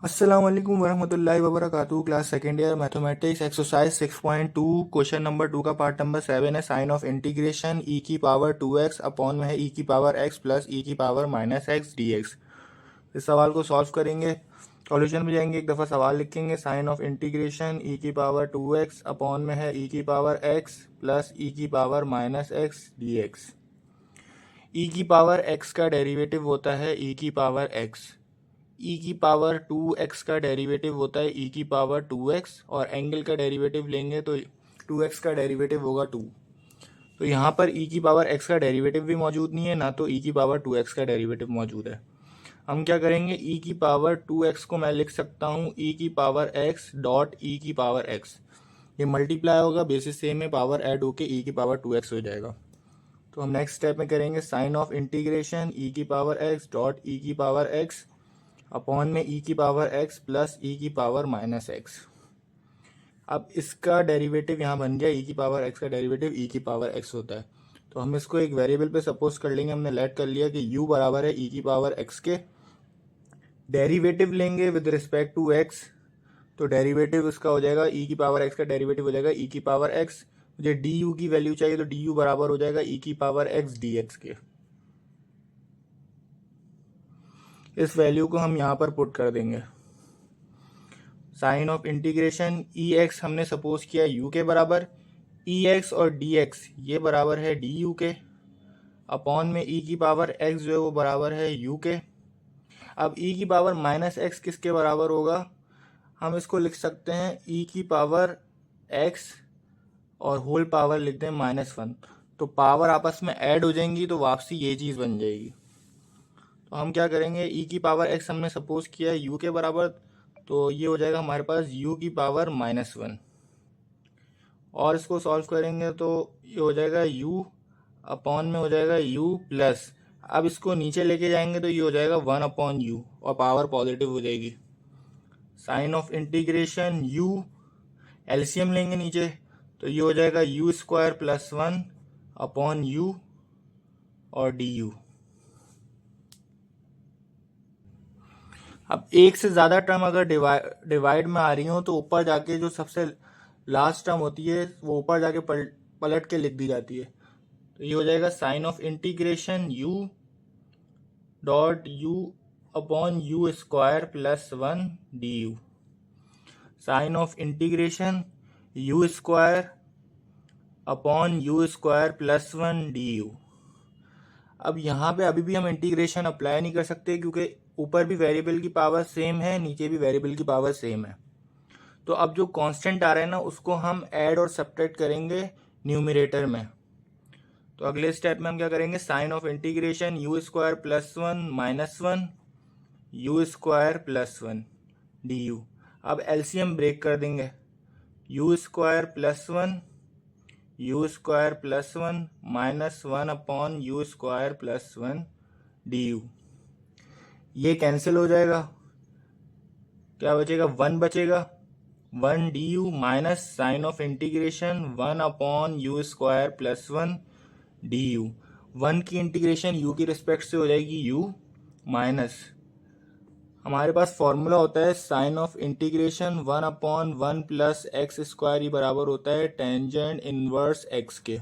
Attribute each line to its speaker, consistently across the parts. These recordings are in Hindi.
Speaker 1: अस्सलाम वालेकुम वरहमतुल्लाहि वबरकातुहू। Class second year mathematics exercise 6.2 question number 2 का पार्ट नंबर 7 है। साइन ऑफ इंटीग्रेशन ई की पावर 2x अपॉन में है ई की पावर x प्लस ई की power minus x d x. इस सवाल को सॉल्व करेंगे। सॉल्यूशन में जाएंगे, एक दफ़ा सवाल लिखेंगे। साइन ऑफ इंटीग्रेशन ई की पावर 2x अपॉन में है ई की पावर x प्लस ई की power minus x d x. E की पावर x का डेरिवेटिव होता है ई की पावर x। ई की पावर 2x का डेरिवेटिव होता है ई की पावर 2x, और एंगल का डेरिवेटिव लेंगे तो 2x का डेरिवेटिव होगा 2। तो यहाँ पर ई की पावर x का डेरिवेटिव भी मौजूद नहीं है, ना तो ई की पावर 2x का डेरिवेटिव मौजूद है। हम क्या करेंगे, ई की पावर 2x को मैं लिख सकता हूँ ई की पावर x डॉट ई की पावर x। ये मल्टीप्लाई होगा, बेसिस सेम में पावर ऐड होके ई की पावर 2x हो जाएगा। तो हम नेक्स्ट स्टेप में करेंगे साइन ऑफ इंटीग्रेशन ई की पावर x डॉट ई की पावर x अपॉन में ई की पावर x प्लस ई की पावर माइनस एक्स। अब इसका डेरिवेटिव यहाँ बन गया, ई की पावर x का डेरिवेटिव ई की पावर x होता है। तो हम इसको एक वेरिएबल पे सपोज कर लेंगे। हमने लेट कर लिया कि u बराबर है ई की पावर x के। डेरिवेटिव लेंगे विद रिस्पेक्ट टू x, तो डेरिवेटिव इसका हो जाएगा ई की पावर x का डेरिवेटिव हो जाएगा ई की पावर x। मुझे डी यू की वैल्यू चाहिए, तो डी यू बराबर हो जाएगा ई की पावर x डी एक्स के। इस वैल्यू को हम यहाँ पर पुट कर देंगे। Sign of integration e x हमने सपोज किया यू के बराबर, ई एक्स और डी एक्स ये बराबर है डी यू के, अपॉन में ई की पावर एक्स जो है वो बराबर है यू के। अब ई की पावर माइनस एक्स किसके बराबर होगा, हम इसको लिख सकते हैं ई की पावर एक्स और होल पावर लिख दें -1। तो पावर आपस में ऐड हो जाएंगी, तो वापसी ये चीज़ बन जाएगी। तो हम क्या करेंगे, ई की पावर एक्स हमने सपोज किया है यू के बराबर, तो ये हो जाएगा हमारे पास u की पावर -1। और इसको सॉल्व करेंगे तो ये हो जाएगा u अपॉन में हो जाएगा u प्लस, अब इसको नीचे लेके जाएंगे तो ये हो जाएगा 1 अपॉन u और पावर पॉजिटिव हो जाएगी। Sign of integration u, LCM लेंगे नीचे, तो ये हो जाएगा u square plus 1 upon u और du। अब एक से ज़्यादा टर्म अगर डिवाइड में आ रही हो, तो ऊपर जाके जो सबसे लास्ट टर्म होती है वो ऊपर जाके पलट के लिख दी जाती है। तो ये हो जाएगा sign of integration u dot u upon u square plus 1 du। Sign of integration u square upon u square plus 1 du। अब यहाँ पे अभी भी हम इंटीग्रेशन अप्लाई नहीं कर सकते, क्योंकि ऊपर भी वेरिएबल की पावर सेम है, नीचे भी वेरिएबल की पावर सेम है। तो अब जो कांस्टेंट आ रहा है ना, उसको हम ऐड और सब्ट्रैक्ट करेंगे न्यूमरेटर में। तो अगले स्टेप में हम क्या करेंगे, sign of integration u square plus 1 minus 1 u square plus 1 du। अब एलसीएम ब्रेक कर देंगे, u square plus 1 u square plus 1 minus 1 upon u square plus 1 du। ये कैंसिल हो जाएगा, क्या बचेगा, 1 बचेगा, 1 du minus sign of integration 1 upon u square plus 1 du। 1 की इंटीग्रेशन u की रिस्पेक्ट से हो जाएगी u माइनस, हमारे पास फॉर्मूला होता है sign of integration 1 upon 1 plus x square, ये बराबर होता है टेंजेंट इनवर्स x के।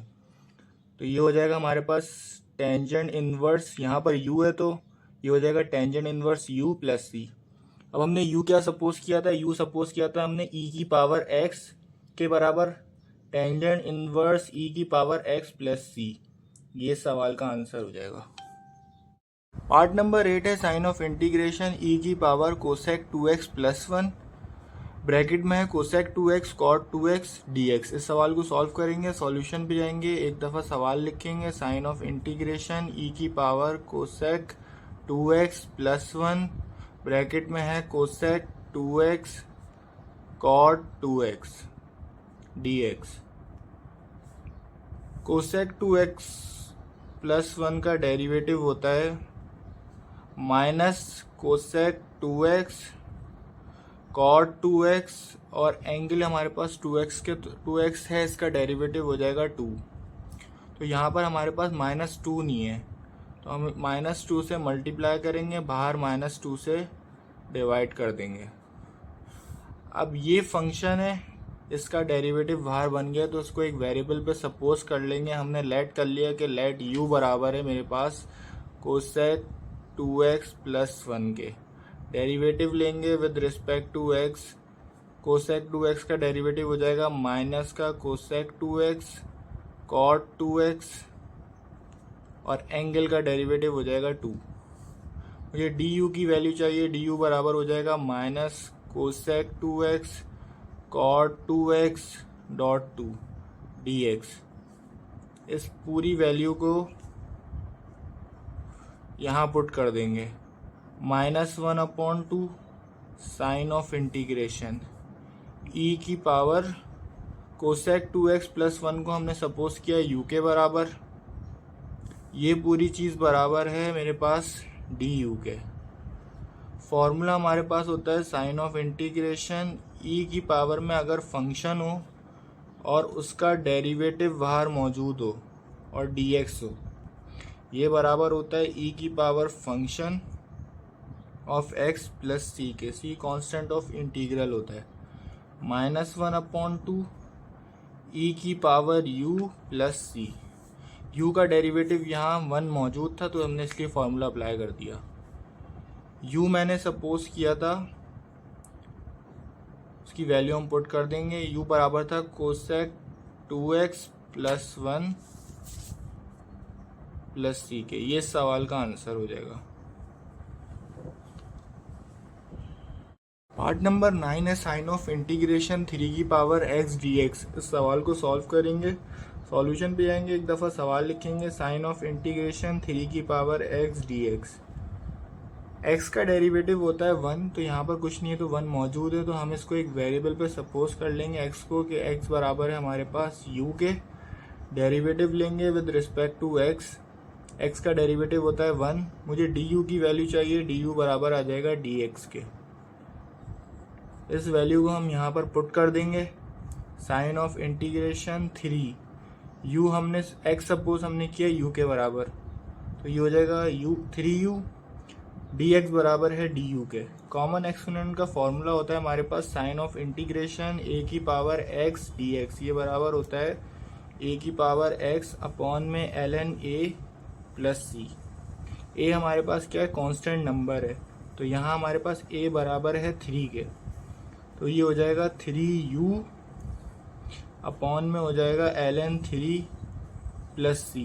Speaker 1: तो ये हो जाएगा हमारे पास टेंजेंट इनवर्स, यहाँ पर u है तो ये हो जाएगा tangent inverse u plus c। अब हमने u क्या सपोज किया था, u सपोज किया था हमने e की पावर x के बराबर, टेंजेंट इनवर्स e की पावर x प्लस c। ये सवाल का आंसर हो जाएगा। पार्ट नंबर 8 है साइन ऑफ इंटीग्रेशन e की power cosec 2x plus 1, bracket में है cosec 2x cot 2x dx। इस सवाल को सॉल्व करेंगे। सॉल्यूशन पे जाएंगे, एक दफ़ा सवाल लिखेंगे, साइन ऑफ इंटीग्रेशन e की power cosec 2x plus 1, bracket में है cosec 2x cot 2x dx। Cosec 2x plus 1 का डेरिवेटिव होता है minus cosec 2x cot 2x, और एंगल हमारे पास 2x है, इसका डेरिवेटिव हो जाएगा 2। तो यहाँ पर हमारे पास -2 नहीं है, तो हम -2 से मल्टीप्लाई करेंगे, बाहर -2 से डिवाइड कर देंगे। अब ये फंक्शन है, इसका डेरिवेटिव बाहर बन गया तो उसको एक वेरिएबल पे सपोज कर लेंगे। हमने लेट कर लिया कि लेट u बराबर है मेरे पास कोसेक 2x प्लस 1 के। डेरिवेटिव लेंगे with respect to x। Cosec 2x का डेरिवेटिव हो जाएगा माइनस का कोसेक 2x कॉट 2x और एंगल का डेरिवेटिव हो जाएगा 2। मुझे du की वैल्यू चाहिए। du बराबर हो जाएगा minus cosec 2x cot 2x dot 2 dx। इस पूरी वैल्यू को यहाँ पुट कर देंगे। -1/2 साइन ऑफ इंटीग्रेशन e की पावर कोसेक 2x प्लस 1 को हमने सपोज किया u के बराबर। ये पूरी चीज़ बराबर है मेरे पास du के। फॉर्मूला हमारे पास होता है साइन ऑफ इंटीग्रेशन e की पावर में अगर फंक्शन हो और उसका डेरिवेटिव बाहर मौजूद हो और dx हो, ये बराबर होता है e की power function of x plus c के। c कांस्टेंट ऑफ इंटीग्रल होता है। -1/2 e की power u plus c। u का डेरिवेटिव यहाँ 1 मौजूद था तो हमने इसलिए फॉर्मूला अप्लाई कर दिया। u मैंने सपोज किया था, उसकी वैल्यू हम पुट कर देंगे। u बराबर था कोसेक 2x प्लस 1 प्लस सी के। ये सवाल का आंसर हो जाएगा। पार्ट नंबर 9 है साइन ऑफ इंटीग्रेशन 3 की पावर x dx। इस सवाल को सॉल्व करेंगे। सॉल्यूशन पे जाएंगे, एक दफ़ा सवाल लिखेंगे साइन ऑफ इंटीग्रेशन 3 की पावर x dx। x का डेरिवेटिव होता है 1, तो यहाँ पर कुछ नहीं है तो 1 मौजूद है, तो हम इसको एक वेरिएबल पे सपोज कर लेंगे x को कि x बराबर है हमारे पास u के। डेरिवेटिव लेंगे with respect to x। x का डेरिवेटिव होता है 1। मुझे du की वैल्यू चाहिए। du बराबर आ जाएगा dx के। इस वैल्यू को हम यहाँ पर पुट कर देंगे। साइन ऑफ इंटीग्रेशन 3 u हमने x सपोज हमने किया u के बराबर, तो ये हो जाएगा 3u। dx बराबर है du के। कॉमन एक्सपोनेंट का फॉर्मूला होता है हमारे पास साइन ऑफ इंटीग्रेशन a की पावर x dx। ये बराबर होता है a की पावर x अपॉन में ln a plus c। a हमारे पास क्या है, कांस्टेंट नंबर है, तो यहाँ हमारे पास a बराबर है 3 के, तो ये हो जाएगा 3u अपॉन में हो जाएगा ln 3 प्लस c।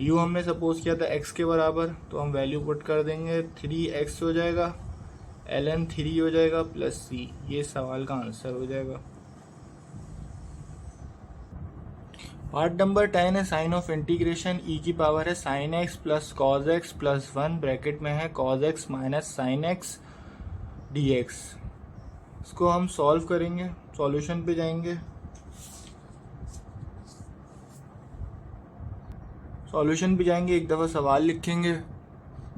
Speaker 1: u हमने सपोज किया था x के बराबर, तो हम वैल्यू पुट कर देंगे। 3x हो जाएगा, ln 3 हो जाएगा प्लस c। ये सवाल का आंसर हो जाएगा। पार्ट नंबर 10 है साइन ऑफ इंटीग्रेशन e की पावर है sine x plus cos x plus 1 bracket में है cos x minus sine x dx। इसको हम सॉल्व करेंगे। सॉल्यूशन पे जाएंगे। सॉल्यूशन पे जाएंगे, एक दफ़ा सवाल लिखेंगे।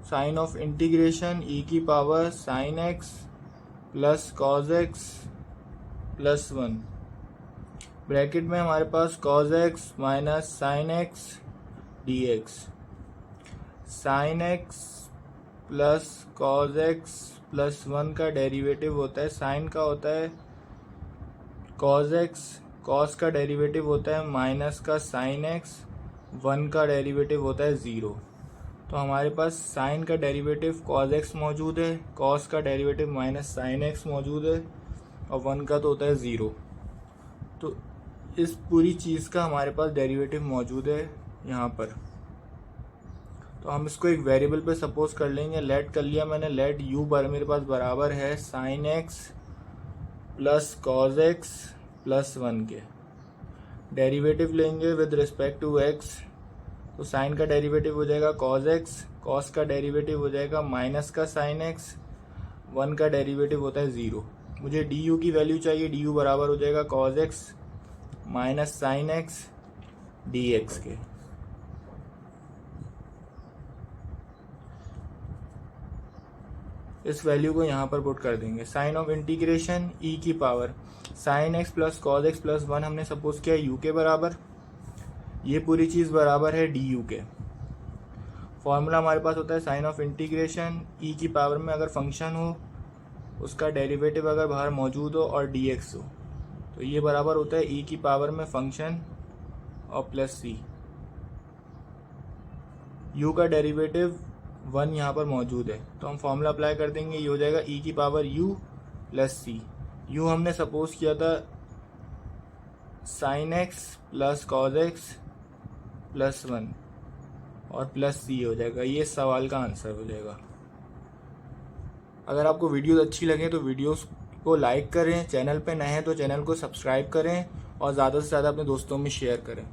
Speaker 1: साइन ऑफ इंटीग्रेशन e की power sine x plus cos x plus 1 bracket में हमारे पास cos x minus sine x dx। Sine x plus cos x plus 1 का डेरिवेटिव होता है, साइन का होता है कॉज x, कॉस का डेरिवेटिव होता है माइनस का साइन x, 1 का डेरिवेटिव होता है 0। तो हमारे पास साइन का डेरिवेटिव कॉज x मौजूद है, कॉस का डेरिवेटिव माइनस साइन x मौजूद है और 1 का तो होता है 0। तो इस पूरी चीज़ का हमारे पास डेरिवेटिव मौजूद है यहाँ पर। तो हम इसको एक वेरिएबल पे सपोज कर लेंगे। लेट कर लिया मैंने। लेट u मेरे पास बराबर है sine x plus cos x plus 1 के। डेरिवेटिव लेंगे विद रिस्पेक्ट टू x, तो साइन का डेरिवेटिव हो जाएगा कॉज x, कॉस का डेरिवेटिव हो जाएगा माइनस का साइन x, 1 का डेरिवेटिव होता है 0। मुझे du की वैल्यू चाहिए। du बराबर हो जाएगा cos x minus sine x dx के। इस वैल्यू को यहाँ पर पुट कर देंगे। साइन ऑफ इंटीग्रेशन e की power sine x plus cos x plus 1 हमने सपोज किया u के बराबर। ये पूरी चीज़ बराबर है du के। फॉर्मूला हमारे पास होता है साइन ऑफ इंटीग्रेशन e की पावर में अगर फंक्शन हो उसका डेरिवेटिव अगर बाहर मौजूद हो और dx हो, तो ये बराबर होता है e की पावर में फंक्शन और प्लस c। u का डेरिवेटिव 1 यहाँ पर मौजूद है, तो हम फॉर्मूला अप्लाई कर देंगे, ये हो जाएगा e की power u plus c। u हमने सपोज किया था sin x plus cos x plus 1 और प्लस c हो जाएगा। ये सवाल का आंसर हो जाएगा। अगर आपको वीडियोस अच्छी लगे तो वीडियोस को लाइक करें, चैनल पे नए हैं तो चैनल को सब्सक्राइब करें और ज़्यादा से ज़्यादा अपने दोस्तों में शेयर करें।